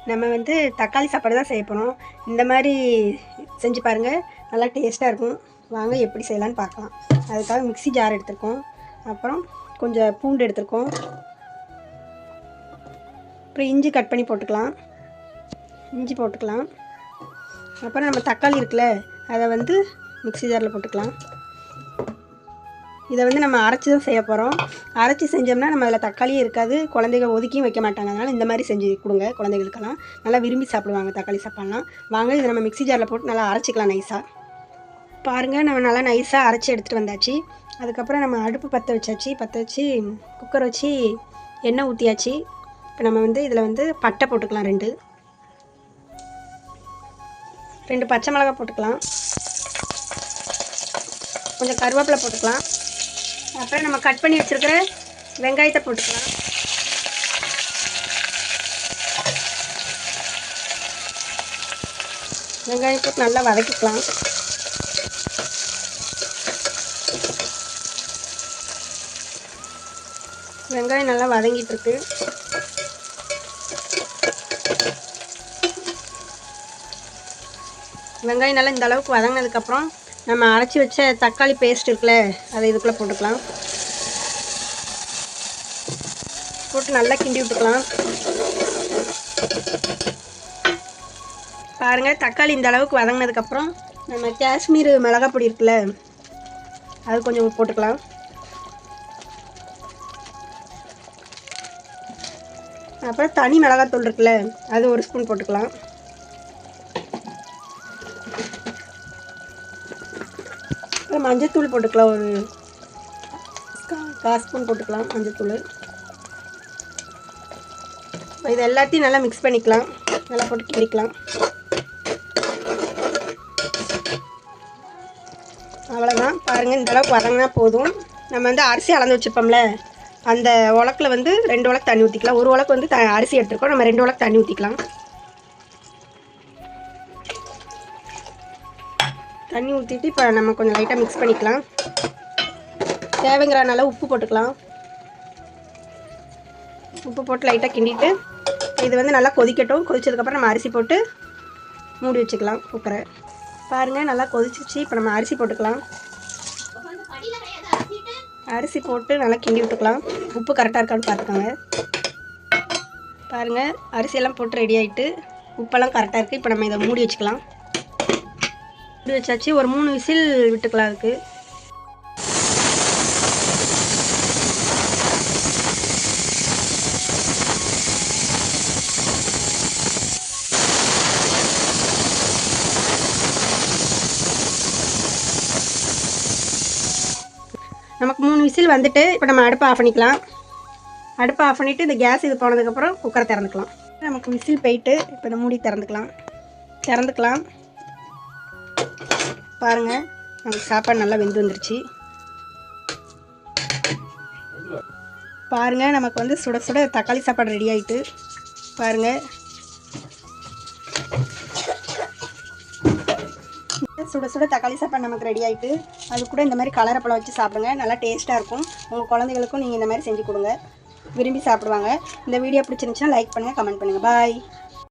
நம்ம வந்து தக்காளி சாப்பாடு தான் செய்ய போகிறோம். இந்த மாதிரி செஞ்சு பாருங்கள், நல்லா டேஸ்ட்டாக இருக்கும். வாங்க எப்படி செய்யலான்னு பார்க்கலாம். அதுக்காக மிக்ஸி ஜார் எடுத்துருக்கோம், அப்புறம் கொஞ்சம் பூண்டு எடுத்துருக்கோம், அப்புறம் இஞ்சி கட் பண்ணி போட்டுக்கலாம். இஞ்சி போட்டுக்கலாம். அப்புறம் நம்ம தக்காளி இருக்குல்ல, அதை வந்து மிக்ஸி ஜாரில் போட்டுக்கலாம். இதை வந்து நம்ம அரைச்சி தான் செய்ய போகிறோம். அரைச்சி செஞ்சோம்னா நம்ம அதில் தக்காளியே இருக்காது, குழந்தைகள் ஒதுக்கியும் வைக்க மாட்டாங்க. அதனால் இந்த மாதிரி செஞ்சு கொடுங்க, குழந்தைகளுக்கெல்லாம் நல்லா விரும்பி சாப்பிடுவாங்க தக்காளி சாப்பாடுலாம். வாங்க இதை நம்ம மிக்ஸி ஜாரில் போட்டு நல்லா அரைச்சிக்கலாம் நைஸாக. பாருங்கள், நம்ம நல்லா நைஸாக அரைச்சி எடுத்துகிட்டு வந்தாச்சு. அதுக்கப்புறம் நம்ம அடுப்பு பற்ற வச்சாச்சு. பற்ற வச்சு குக்கர் வச்சு எண்ணெய் ஊற்றியாச்சு. இப்போ நம்ம வந்து இதில் வந்து பட்டை போட்டுக்கலாம், ரெண்டு பச்சை மிளகாய் போட்டுக்கலாம், கொஞ்சம் கருவேப்பிலை போட்டுக்கலாம். அப்புறம் நம்ம கட் பண்ணி வச்சுருக்கிற வெங்காயத்தை போட்டுக்கலாம். வெங்காயம் போட்டு நல்லா வதக்கிக்கலாம். வெங்காயம் நல்லா வதங்கிட்டுருக்கு. வெங்காயம் நல்லா இந்த அளவுக்கு வதங்கினதுக்கப்புறம் நம்ம அரைச்சி வச்ச தக்காளி பேஸ்ட் இருக்குல்ல, அதை இதுக்குள்ளே போட்டுக்கலாம். போட்டு நல்லா கிண்டி விட்டுக்கலாம். பாருங்கள், தக்காளி இந்த அளவுக்கு வதங்கினதுக்கப்புறம் நம்ம காஷ்மீர் மிளகாய் பொடி இருக்குல்ல, அது கொஞ்சம் போட்டுக்கலாம். அப்புறம் தனி மிளகாத்தூள் இருக்குல்ல, அது ஒரு ஸ்பூன் போட்டுக்கலாம். மஞ்சத்தூள் போட்டுக்கலாம், ஒரு 1/4 ஸ்பூன் போட்டுக்கலாம் மஞ்சத்தூள். இது எல்லாத்தையும் நல்லா மிக்ஸ் பண்ணிக்கலாம், நல்லா போட்டு கிண்டிக்கலாம். அவ்வளோதான். பாருங்கள், இந்த அளவுக்கு வதங்கினா போதும். நம்ம வந்து அரிசி அளந்து வச்சுருப்போம்ல, அந்த உலக்கில் வந்து 2 உலக்கு தண்ணி ஊற்றிக்கலாம். ஒரு உலக்கு வந்து அரிசி எடுத்துருக்கோம், நம்ம 2 உலக்கு தண்ணி ஊற்றிக்கலாம். தண்ணி ஊற்றிட்டு இப்போ நம்ம கொஞ்சம் லைட்டாக மிக்ஸ் பண்ணிக்கலாம். தேவைங்கிறனால உப்பு போட்டுக்கலாம். உப்பு போட்டு லைட்டாக கிண்டிட்டு இது வந்து நல்லா கொதிக்கட்டும். கொதிச்சதுக்கப்புறம் நம்ம அரிசி போட்டு மூடி வச்சுக்கலாம் குக்கரை. பாருங்கள், நல்லா கொதிச்சிச்சு. இப்போ நம்ம அரிசி போட்டுக்கலாம். அரிசி போட்டு நல்லா கிண்டி விட்டுக்கலாம். உப்பு கரெக்டாக இருக்கான்னு பார்த்துக்கோங்க. பாருங்கள், அரிசியெல்லாம் போட்டு ரெடி ஆகிட்டு உப்பெல்லாம் கரெக்டாக இருக்குது. இப்போ நம்ம இதை மூடி வச்சுக்கலாம். மூடி வச்சாச்சு. ஒரு 3 விசில் விட்டுக்கலாம். அதுக்கு நமக்கு 3 விசில் வந்துட்டு இப்போ நம்ம அடுப்பை ஆஃப் பண்ணிக்கலாம். அடுப்பை ஆஃப் பண்ணிவிட்டு இந்த கேஸ் இது போனதுக்கப்புறம் குக்கரை திறந்துக்கலாம். நமக்கு விசில் போயிட்டு இப்போ இந்த மூடி திறந்துக்கலாம். பாருங்கள், நமக்கு சாப்பாடு நல்லா வெந்து வந்துருச்சு. பாருங்கள், நமக்கு வந்து சுட சுட தக்காளி சாப்பாடு ரெடி ஆகிட்டு. பாருங்கள், சுட சுட தக்காளி சாப்பாடு நமக்கு ரெடி ஆகிட்டு. அது கூட இந்த மாதிரி கலரப்பழம் வச்சு சாப்பிடுங்க, நல்லா டேஸ்ட்டாக இருக்கும். உங்கள் குழந்தைகளுக்கும் நீங்கள் இந்த மாதிரி செஞ்சு கொடுங்க, விரும்பி சாப்பிடுவாங்க. இந்த வீடியோ பிடிச்சிருந்துச்சுன்னா லைக் பண்ணுங்கள், கமெண்ட் பண்ணுங்கள். பாய்.